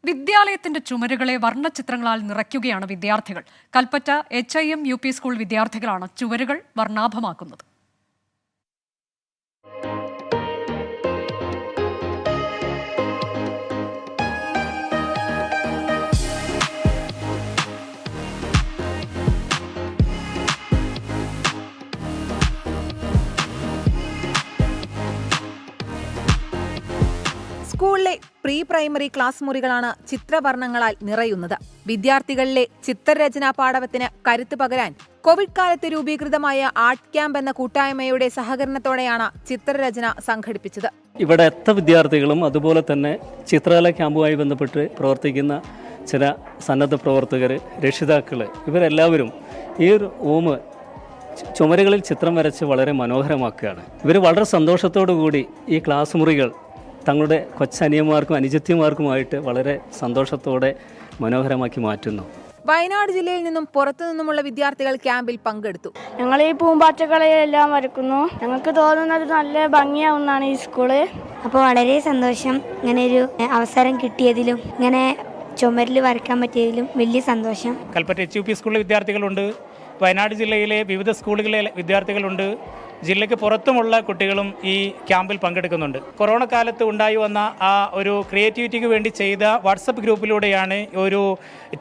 വിദ്യാലയത്തിന്റെ ചുമരുകളെ വർണ്ണചിത്രങ്ങളാൽ നിറയ്ക്കുകയാണ് വിദ്യാർത്ഥികൾ. Kalpetta HIM UP school വിദ്യാർത്ഥികളാണ് ചുവരുകൾ വർണ്ണാഭമാക്കുന്നത്. സ്കൂളിലെ പ്രീ പ്രൈമറി ക്ലാസ് മുറികളാണ് ചിത്രവർണ്ണങ്ങളാൽ നിറയുന്നത്. വിദ്യാർത്ഥികളിലെ ചിത്രരചനാ പാടവത്തിന് കരുത്ത് പകരാൻ കോവിഡ് കാലത്ത് രൂപീകൃതമായ ആർട്ട് ക്യാമ്പ് എന്ന കൂട്ടായ്മയുടെ സഹകരണത്തോടെയാണ് ചിത്രരചന സംഘടിപ്പിച്ചത്. ഇവിടെ എത്ര വിദ്യാർത്ഥികളും അതുപോലെ തന്നെ ചിത്രകല ക്യാമ്പുമായി ബന്ധപ്പെട്ട് പ്രവർത്തിക്കുന്ന ചില സന്നദ്ധ പ്രവർത്തകർ, രക്ഷിതാക്കൾ, ഇവരെല്ലാവരും ഈ റൂം ചുമരുകളിൽ ചിത്രം വരച്ച് വളരെ മനോഹരമാക്കുകയാണ്. ഇവർ വളരെ സന്തോഷത്തോടു കൂടി ഈ ക്ലാസ് മുറികൾ തങ്ങളുടെ കൊച്ചനിയന്മാർക്കും അനുജത്തിമാർക്കുമായിട്ട് വളരെ സന്തോഷത്തോടെ മനോഹരമാക്കി മാറ്റുന്നു. വയനാട് ജില്ലയിൽ നിന്നും പുറത്തുനിന്നുമുള്ള വിദ്യാർത്ഥികൾ ക്യാമ്പിൽ പങ്കെടുത്തു. ഞങ്ങൾ ഈ പൂമ്പാറ്റകളെല്ലാം വരക്കുന്നു. ഞങ്ങൾക്ക് തോന്നുന്നത് നല്ല ഭംഗിയാവുന്നതാണ് ഈ സ്കൂള്. അപ്പോൾ വളരെ സന്തോഷം. ഇങ്ങനെ ഒരു അവസരം കിട്ടിയതിലും ഇങ്ങനെ ചുമരിൽ വരയ്ക്കാൻ പറ്റിയതിലും വലിയ സന്തോഷം. കൽപ്പറ്റ HUP സ്കൂളിലെ വിദ്യാർത്ഥികളുണ്ട്, വയനാട് ജില്ലയിലെ വിവിധ സ്കൂളുകളിലെ വിദ്യാർത്ഥികളുണ്ട്, ജില്ലയ്ക്ക് പുറത്തുമുള്ള കുട്ടികളും ഈ ക്യാമ്പിൽ പങ്കെടുക്കുന്നുണ്ട്. കൊറോണ കാലത്ത് ഉണ്ടായി വന്ന ആ ഒരു ക്രിയേറ്റിവിറ്റിക്ക് വേണ്ടി ചെയ്ത വാട്സപ്പ് ഗ്രൂപ്പിലൂടെയാണ് ഒരു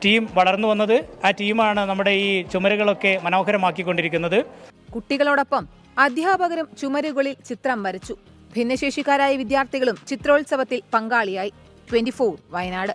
ടീം വളർന്നു വന്നത്. ആ ടീമാണ് നമ്മുടെ ഈ ചുമരുകളൊക്കെ മനോഹരമാക്കിക്കൊണ്ടിരിക്കുന്നത്. കുട്ടികളോടൊപ്പം അധ്യാപകരും ചുമരുകളിൽ ചിത്രം വരച്ചു. ഭിന്നശേഷിക്കാരായ വിദ്യാർത്ഥികളും ചിത്രോത്സവത്തിൽ പങ്കാളിയായി. 24 വയനാട്.